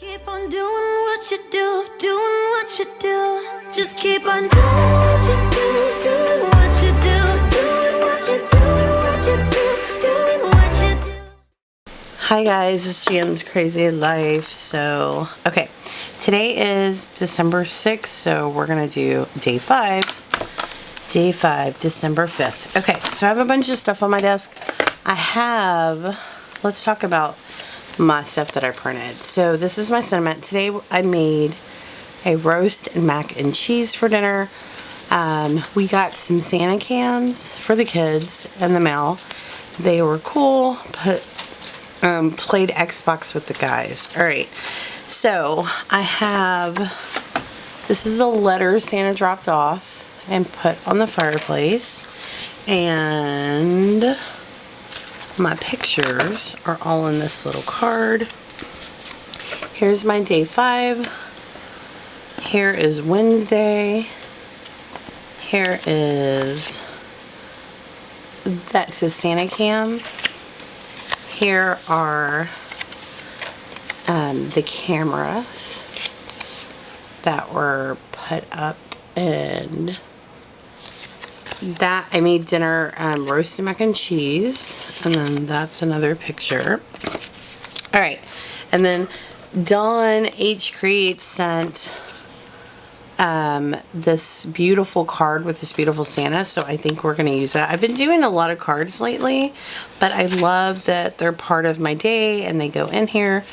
Keep on doing what you do, doing what you do. Just keep on doing what you do, doing what you do, doing what you do, what you do, doing what you do. Hi guys, it's Janscrazylife. So, okay, today is December 6th, so we're gonna do day 5, December 5th. Okay, so I have a bunch of stuff on my desk. Let's talk about my stuff that I printed. So this is my sentiment. Today I made a roast and mac and cheese for dinner. We got some Santa cans for the kids in the mail. They were cool, but played Xbox with the guys. Alright, so this is the letter Santa dropped off and put on the fireplace, and my pictures are all in this little card. Here's my day 5. Here is Wednesday. That's a Santa cam. Here are the cameras that were put up, and that I made dinner, roasted mac and cheese, and then that's another picture. Alright, and then Dawn H Creates sent this beautiful card with this beautiful Santa, so I think we're going to use that. I've been doing a lot of cards lately, but I love that they're part of my day and they go in here,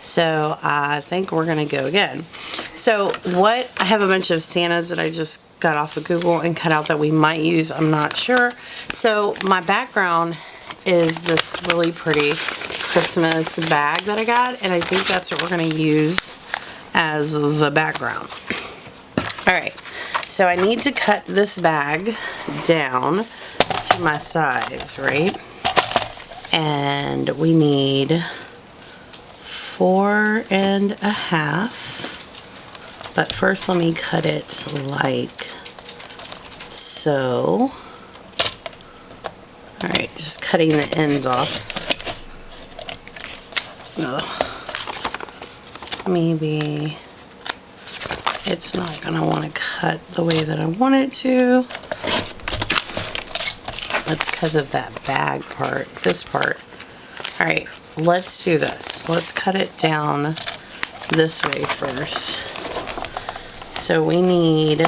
so I think we're going to go again. So I have a bunch of Santas that I just got off of Google and cut out that we might use. I'm not sure. So my background is this really pretty Christmas bag that I got, and I think that's what we're going to use as the background. Alright, so I need to cut this bag down to my size, right? And we need 4.5. But first let me cut it like so. Alright, just cutting the ends off. Ugh. Maybe it's not going to want to cut the way that I want it to. That's because of that bag part, this part. Alright, let's do this. Let's cut it down this way first. So we need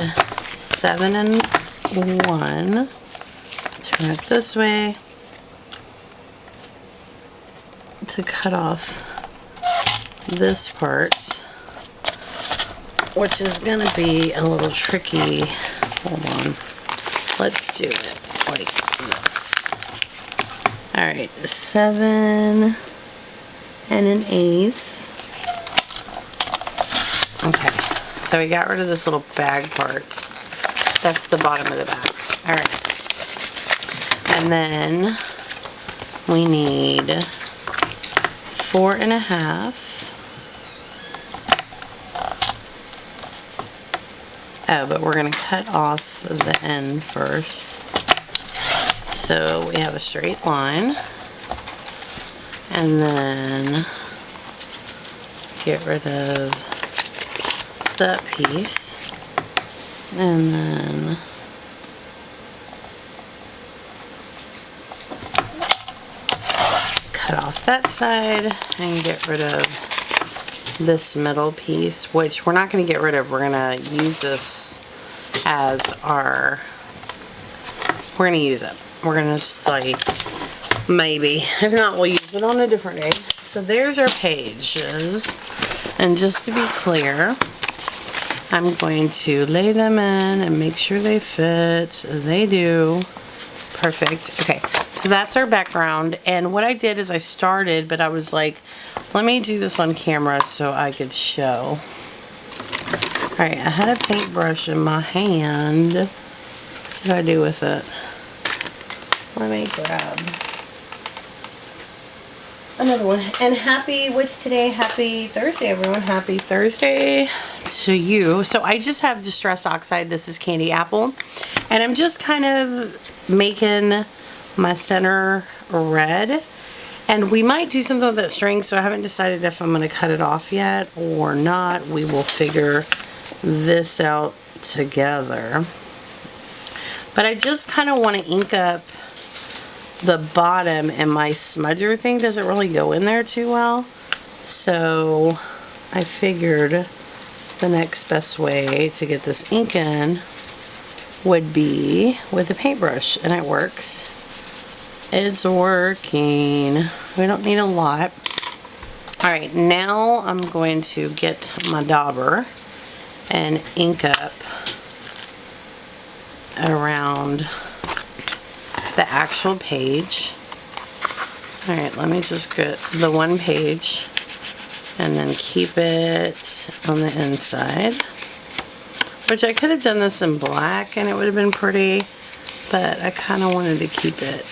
7 and 1. Turn it this way to cut off this part, which is going to be a little tricky. Hold on. Let's do it like this. Alright, 7 and 1/8. Okay. So we got rid of this little bag part. That's the bottom of the bag. Alright. And then we need 4.5. Oh, but we're going to cut off the end first. So we have a straight line. And then get rid of that piece, and then cut off that side and get rid of this middle piece, which we're not going to get rid of. We're going to use this as we're going to use it. We're going to just like, maybe, if not, we'll use it on a different day. So there's our pages, and just to be clear, I'm going to lay them in and make sure they fit. They do. Perfect. Okay, so that's our background. And what I did is I started, but I was like, let me do this on camera so I could show. Alright, I had a paintbrush in my hand. What did I do with it? Let me grab another one. And what's today? Happy Thursday, everyone. Happy Thursday to you. So I just have Distress Oxide. This is Candy Apple. And I'm just kind of making my center red. And we might do something with that string, so I haven't decided if I'm going to cut it off yet or not. We will figure this out together. But I just kind of want to ink up the bottom, and my smudger thing doesn't really go in there too well. So I figured the next best way to get this ink in would be with a paintbrush, and it works. It's working. We don't need a lot. Alright, now I'm going to get my dauber and ink up around the actual page. Alright, let me just get the one page and then keep it on the inside. Which I could have done this in black and it would have been pretty, but I kind of wanted to keep it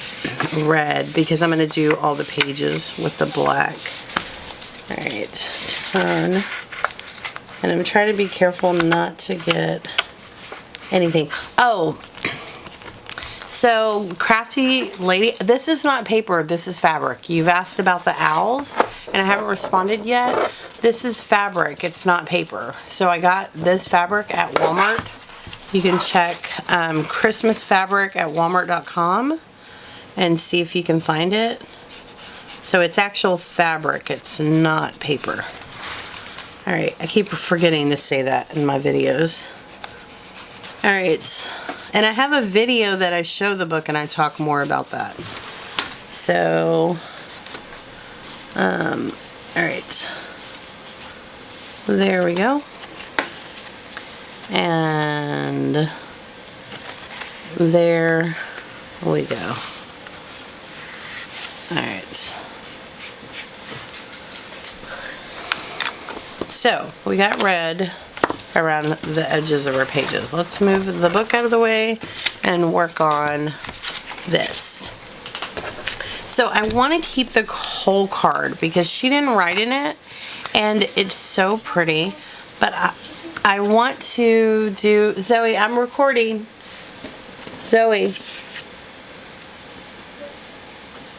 red because I'm going to do all the pages with the black. Alright, turn. And I'm trying to be careful not to get anything. Oh, so crafty lady, this is not paper, this is fabric. You've asked about the owls and I haven't responded yet. This is fabric, it's not paper. So I got this fabric at Walmart. You can check Christmas fabric at walmart.com and see if you can find it. So it's actual fabric, it's not paper. Alright, I keep forgetting to say that in my videos. Alright, and I have a video that I show the book and I talk more about that. So, alright, there we go. And there we go. Alright. So, we got red around the edges of our pages. Let's move the book out of the way and work on this. So I want to keep the whole card because she didn't write in it and it's so pretty, but I want to do, Zoe, I'm recording. Zoe.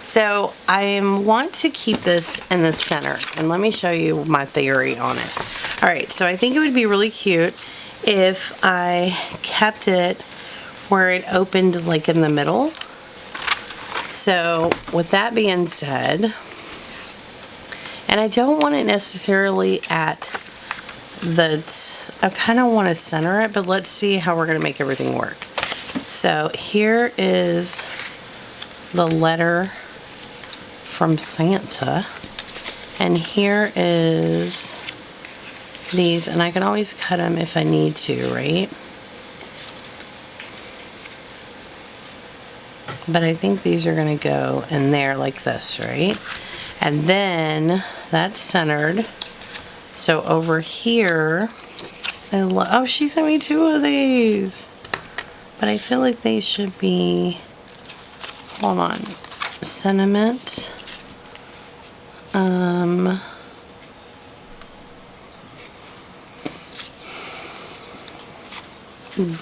So I want to keep this in the center, and let me show you my theory on it. Alright, so I think it would be really cute if I kept it where it opened like in the middle. So with that being said, and I don't want it necessarily at the, I kind of want to center it, but let's see how we're going to make everything work. So here is the letter from Santa, and here is these, and I can always cut them if I need to, right? But I think these are going to go in there like this, right? And then that's centered. So over here, oh, she sent me 2 of these, but I feel like they should be, hold on, sentiment.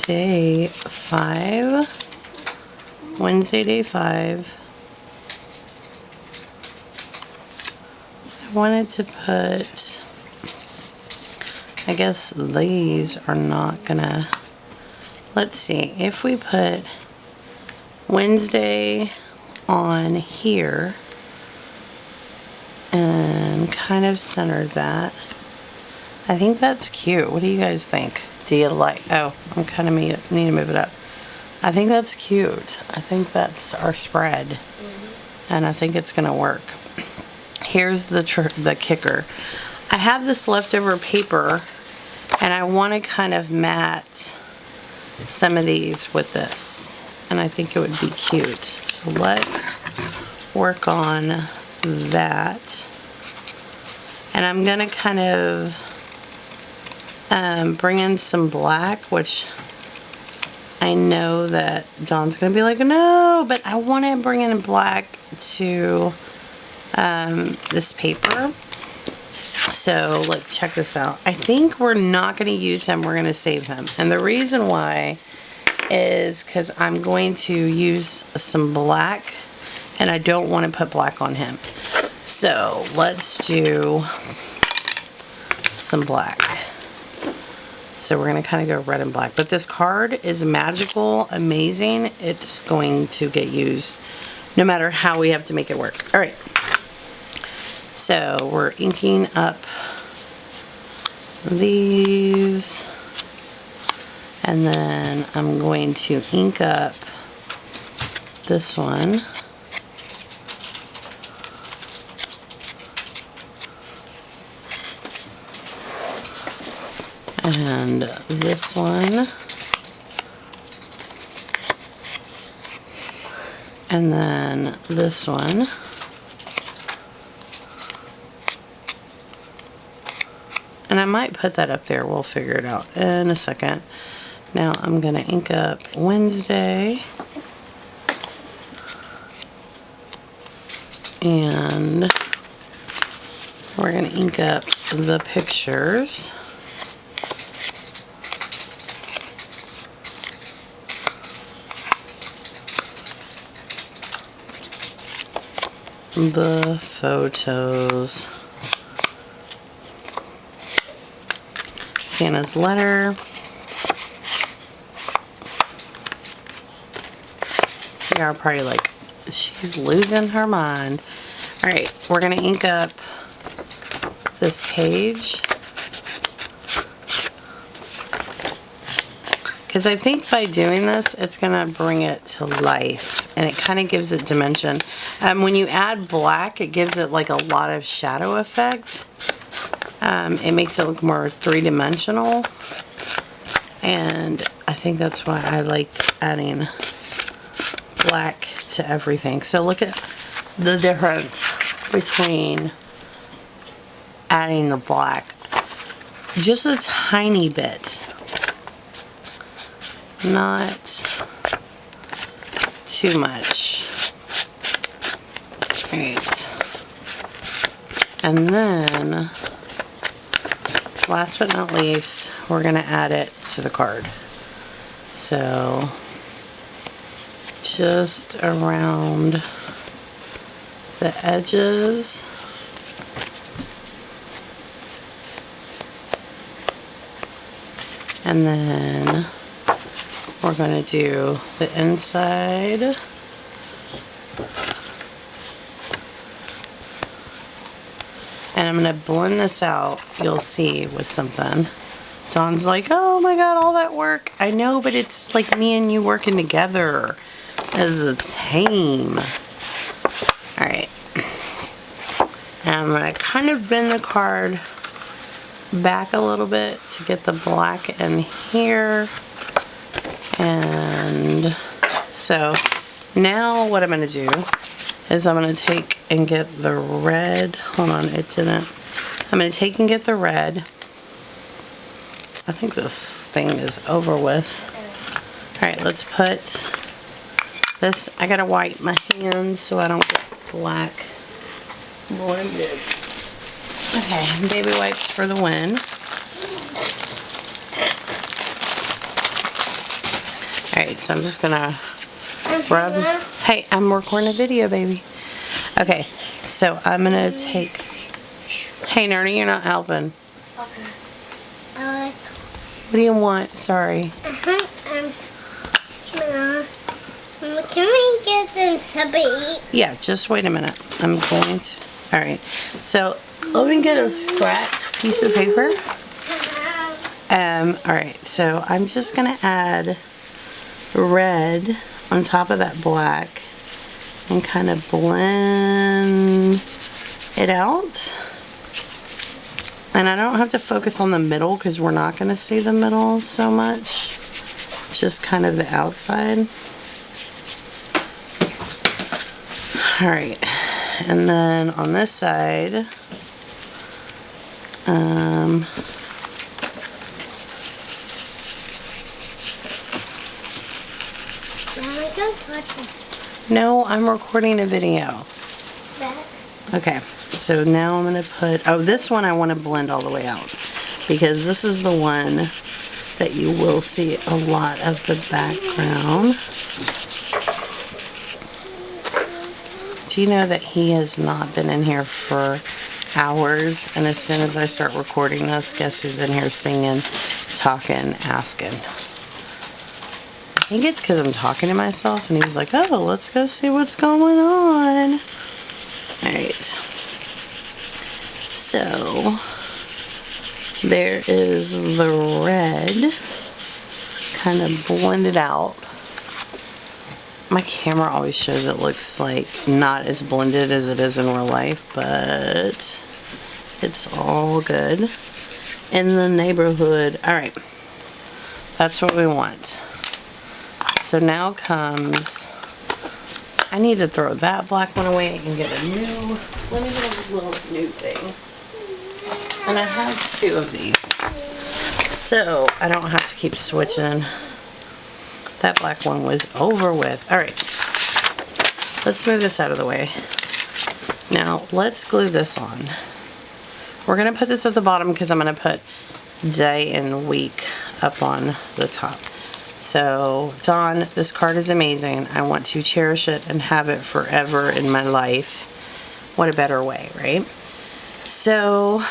Day 5, Wednesday, day 5. I wanted to put, I guess these are not gonna, let's see, if we put Wednesday on here and kind of centered that, I think that's cute. What do you guys think? Do you like, oh, I'm kind of need to move it up. I think that's cute. I think that's our spread. And I think it's gonna work. Here's the kicker. I have this leftover paper and I want to kind of mat some of these with this. And I think it would be cute. So let's work on that. And I'm gonna kind of bring in some black, which I know that Dawn's gonna be like, no, but I want to bring in black to this paper. So let's check this out. I think we're not going to use him, we're going to save him. And the reason why is because I'm going to use some black and I don't want to put black on him. So let's do some black. So we're going to kind of go red and black. But this card is magical, amazing. It's going to get used no matter how we have to make it work. All right. So we're inking up these. And then I'm going to ink up this one. And this one. And then this one. And I might put that up there. We'll figure it out in a second. Now I'm going to ink up Wednesday. And we're going to ink up the pictures. The photos. Santa's letter. You are probably like, she's losing her mind. Alright, we're going to ink up this page. Because I think by doing this, it's going to bring it to life. And it kind of gives it dimension. When you add black, it gives it like a lot of shadow effect. It makes it look more three-dimensional. And I think that's why I like adding black to everything. So look at the difference between adding the black. Just a tiny bit. Not too much. Right. And then, last but not least, we're going to add it to the card. So, just around the edges. And then we're going to do the inside. And I'm going to blend this out, you'll see, with something. Dawn's like, oh my god, all that work. I know, but it's like me and you working together as a team. Alright. And I'm going to kind of bend the card back a little bit to get the black in here. And so now what I'm going to do is I'm going to take and get the red. Hold on, it didn't. I'm going to take and get the red. I think this thing is over with. Alright, let's put this. I got to wipe my hands so I don't get black blended. Okay, baby wipes for the win. Alright, so I'm just going to rub. Hey, I'm recording a video, baby. Okay, so I'm going to take. Hey, Nerdy, you're not helping. Okay. What do you want? Sorry. Can we get some something to eat? Yeah, just wait a minute. I'm going to. Alright, so let me get a scratch piece of paper. Alright, so I'm just going to add red on top of that black and kind of blend it out. And I don't have to focus on the middle because we're not going to see the middle so much. Just kind of the outside. Alright, and then on this side, no, I'm recording a video. Okay, so now I'm going to put, oh, this one I want to blend all the way out because this is the one that you will see a lot of the background. do you know that he has not been in here for hours? And as soon as I start recording this, guess who's in here singing, talking, asking? I think it's because I'm talking to myself, and he's like, oh, let's go see what's going on. Alright. So, there is the red, kind of blended out. My camera always shows it looks like not as blended as it is in real life, but it's all good in the neighborhood. Alright, that's what we want. So now comes, I need to throw that black one away and get a new, let me get a little new thing. And I have 2 of these, so I don't have to keep switching. That black one was over with. Alright, let's move this out of the way. Now, let's glue this on. We're going to put this at the bottom because I'm going to put day and week up on the top. So, Dawn, this card is amazing. I want to cherish it and have it forever in my life. What a better way, right? So,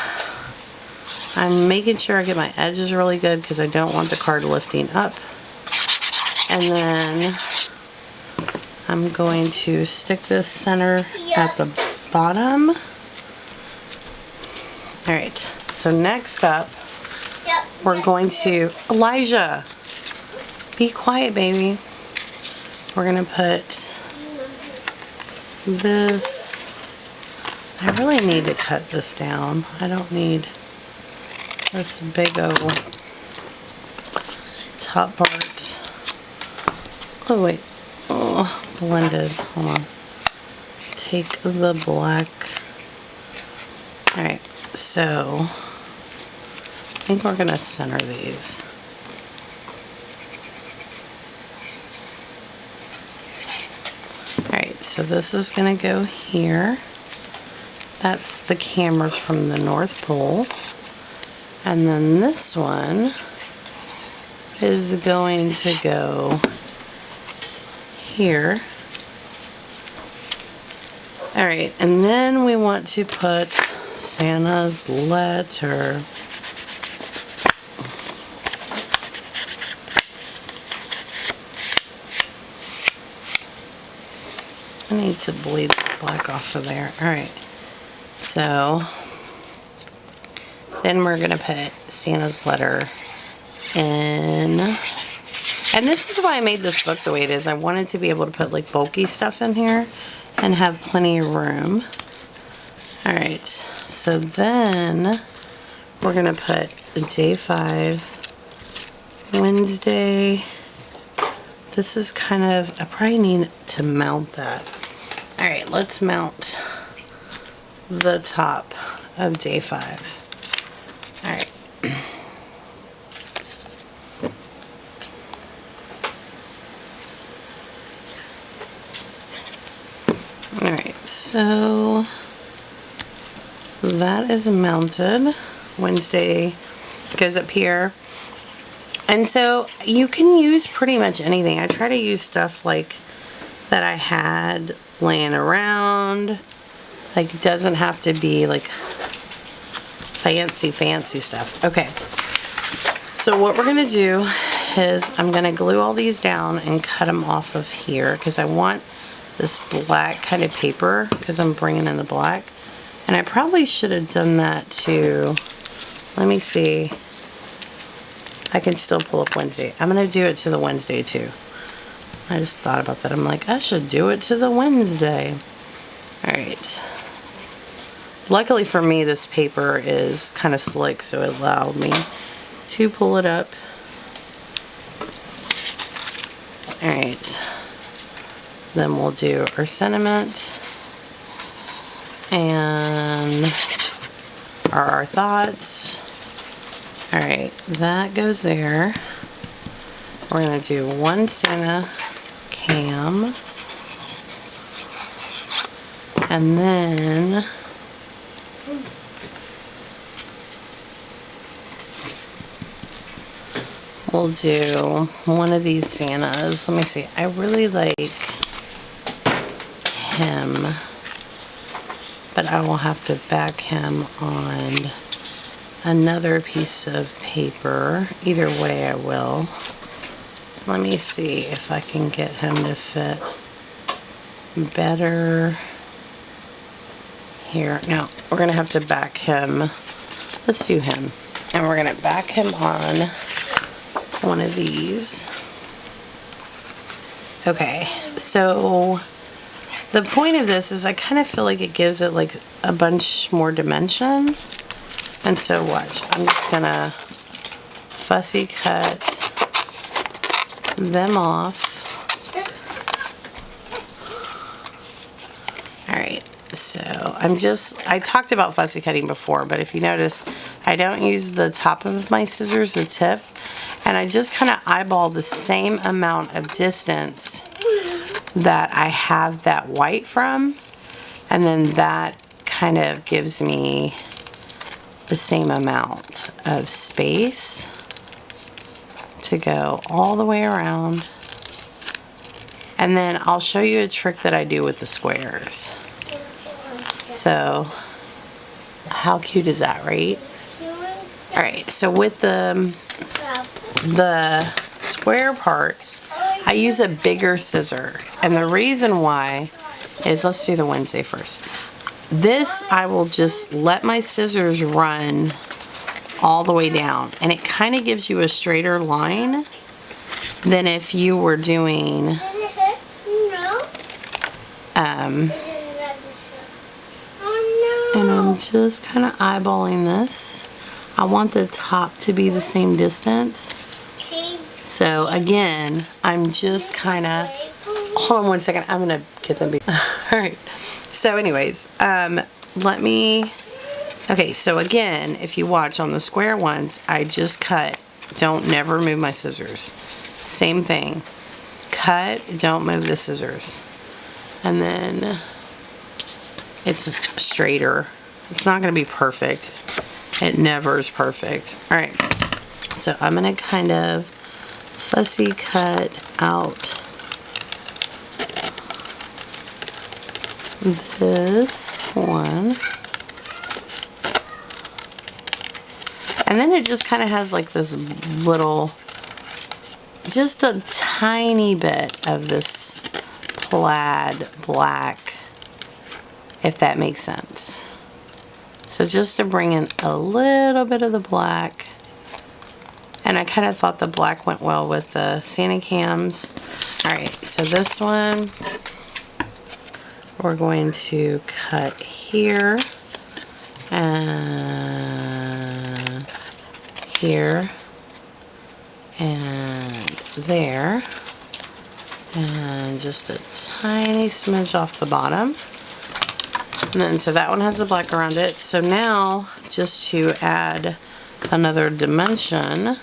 I'm making sure I get my edges really good because I don't want the card lifting up. And then I'm going to stick this center at the bottom. Alright, so next up, we're going to, Elijah, be quiet, baby. We're going to put this, I really need to cut this down. I don't need this big old top part. Oh wait, oh, blended, hold on. Take the black. Alright, so I think we're going to center these. Alright, so this is going to go here. That's the cameras from the North Pole. And then this one is going to go here. Alright, and then we want to put Santa's letter. I need to bleed the black off of there. Alright, so then we're going to put Santa's letter in. And this is why I made this book the way it is. I wanted to be able to put like bulky stuff in here and have plenty of room. Alright, so then we're going to put day 5, Wednesday. This is kind of, I probably need to mount that. Alright, let's mount the top of day 5. Alright. Alright, so that is mounted. Wednesday goes up here. And so you can use pretty much anything. I try to use stuff like that I had laying around. Like, it doesn't have to be like fancy stuff. Okay. So what we're going to do is I'm going to glue all these down and cut them off of here because I want this black kind of paper because I'm bringing in the black. And I probably should have done that too. Let me see. I can still pull up Wednesday. I'm going to do it to the Wednesday too. I just thought about that. I'm like, I should do it to the Wednesday. Alright. Luckily for me, this paper is kind of slick, so it allowed me to pull it up. Alright. Then we'll do our sentiment. And our thoughts. Alright, that goes there. We're going to do one Santa cam. And then we'll do one of these Santas. Let me see. I really like him. but I will have to back him on another piece of paper. Either way I will. Let me see if I can get him to fit better here. No, we're gonna have to back him. Let's do him. And we're gonna back him on one of these. Okay, so the point of this is I kind of feel like it gives it like a bunch more dimension. And so watch, I'm just gonna fussy cut them off. Alright, so I talked about fussy cutting before, but if you notice, I don't use the top of my scissors, the tip, and I just kind of eyeball the same amount of distance that I have that white from, and then that kind of gives me the same amount of space to go all the way around. And then I'll show you a trick that I do with the squares. So, how cute is that, right? Alright, so with the square parts, I use a bigger scissor. And the reason why is, let's do the Wednesday first. This, I will just let my scissors run all the way down. And it kind of gives you a straighter line than if you were doing and I'm just kind of eyeballing this. I want the top to be the same distance. So again, I'm just kind of, hold on one second, I'm gonna get them. Alright, so anyways, okay, so again, if you watch on the square ones, I just cut, don't never move my scissors. Same thing, cut, don't move the scissors. And then it's straighter. It's not gonna be perfect. It never is perfect. Alright, so I'm gonna kind of fussy cut out this one. And then it just kind of has like this little, just a tiny bit of this plaid black, if that makes sense. So just to bring in a little bit of the black. And I kind of thought the black went well with the Santa cams. Alright, so this one we're going to cut here and here and there, and just a tiny smidge off the bottom. And then so that one has the black around it. So now, just to add another dimension,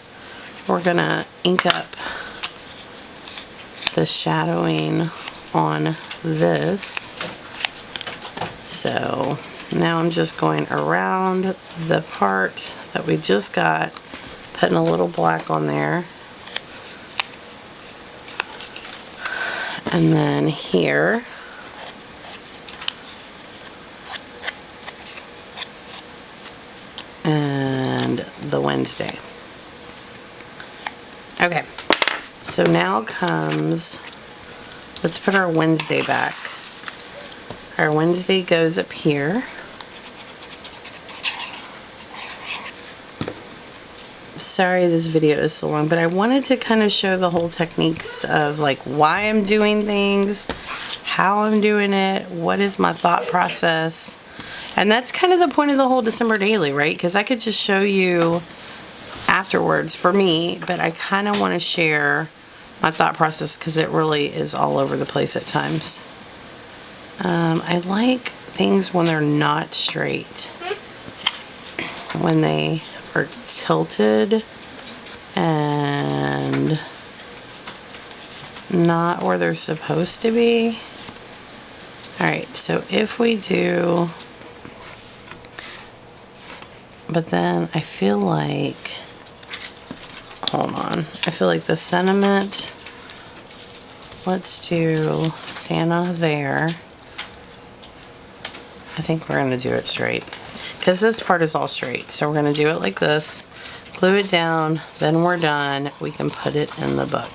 we're gonna ink up the shadowing on this. So now I'm just going around the part that we just got, putting a little black on there. And then here. And the Wednesday. Okay, so now comes, let's put our Wednesday back. Our Wednesday goes up here. Sorry this video is so long, but I wanted to kind of show the whole techniques of like why I'm doing things, how I'm doing it, what is my thought process. And that's kind of the point of the whole December daily, right? Because I could just show you afterwards for me, but I kind of want to share my thought process because it really is all over the place at times. I like things when they're not straight, when they are tilted and not where they're supposed to be. Alright, so if we do, but then I feel like, hold on, I feel like the sentiment, let's do Santa there. I think we're gonna do it straight because this part is all straight. So we're gonna do it like this, glue it down, then we're done. We can put it in the book.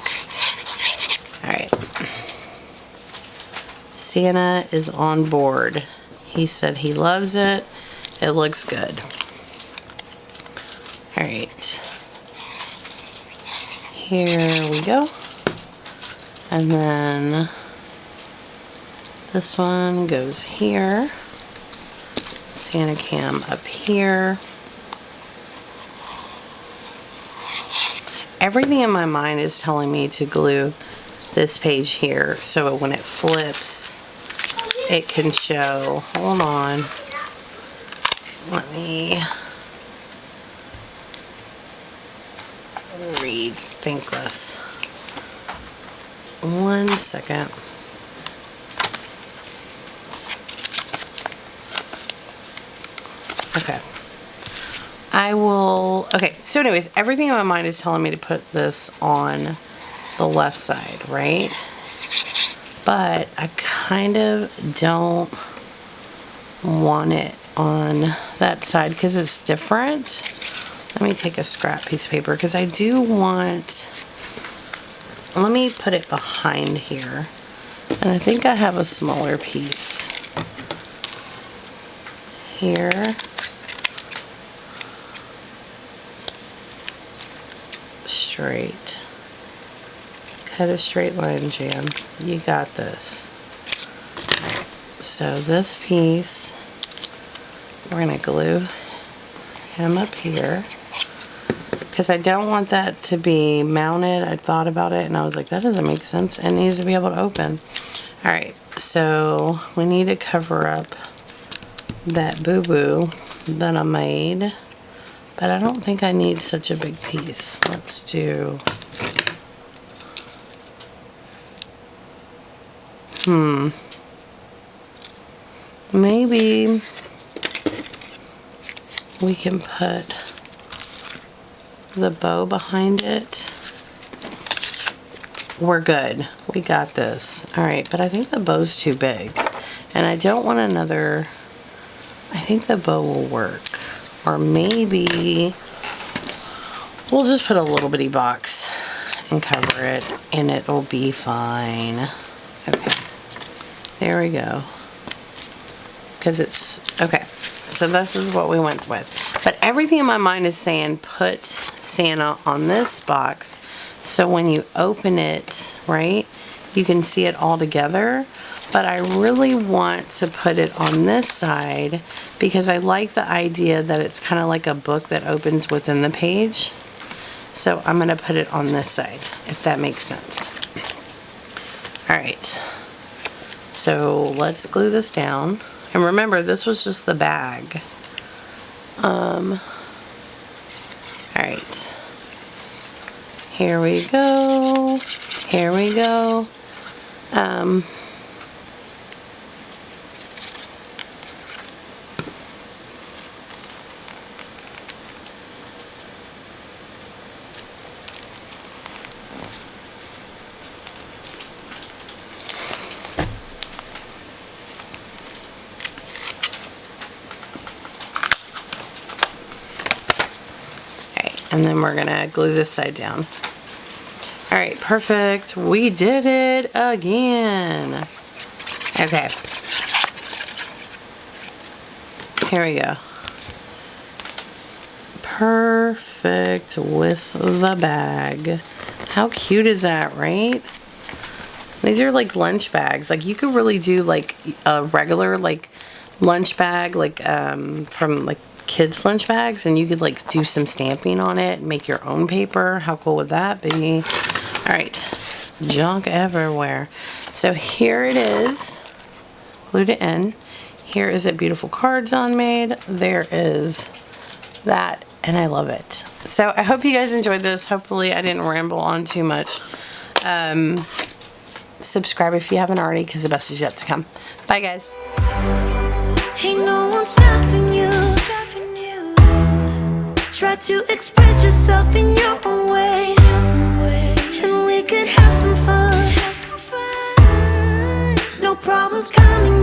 All right. Santa is on board. He said he loves it. It looks good. All right. Here we go. And then this one goes here. Santa cam up here. Everything in my mind is telling me to glue this page here so when it flips it can show. Hold on. Let me rethink this. 1 second. Okay. Okay, so anyways, everything in my mind is telling me to put this on the left side, right? But I kind of don't want it on that side because it's different. Let me take a scrap piece of paper because I do want, let me put it behind here. And I think I have a smaller piece here. Straight. Cut a straight line, Jan. You got this. Alright, so this piece, we're going to glue him up here. Because I don't want that to be mounted. I thought about it and I was like, that doesn't make sense. It needs to be able to open. Alright, so we need to cover up that boo-boo that I made. But I don't think I need such a big piece. Let's do... Maybe we can put the bow behind it. We're good. We got this. Alright, but I think the bow's too big. And I don't want another... I think the bow will work. Or maybe we'll just put a little bitty box and cover it and it'll be fine. Okay. There we go. Because it's... Okay. So this is what we went with. But everything in my mind is saying put Santa on this box so when you open it, right, you can see it all together. But I really want to put it on this side because I like the idea that it's kind of like a book that opens within the page. So I'm going to put it on this side, if that makes sense. Alright, so let's glue this down. And remember, this was just the bag. Alright, here we go. Here we go. And then we're gonna glue this side down. Alright, perfect. We did it again. Okay. Here we go. Perfect with the bag. How cute is that, right? These are like lunch bags. Like you could really do like a regular like lunch bag like from like kids lunch bags and you could like do some stamping on it and make your own paper. How cool would that be? Alright, junk everywhere. So here it is, glued it in. Here is a beautiful card John made. There is that and I love it. So I hope you guys enjoyed this. Hopefully I didn't ramble on too much. Subscribe if you haven't already because the best is yet to come. Bye guys. Ain't no one stopping you. Try to express yourself in your own way, and we could have some fun. No problems coming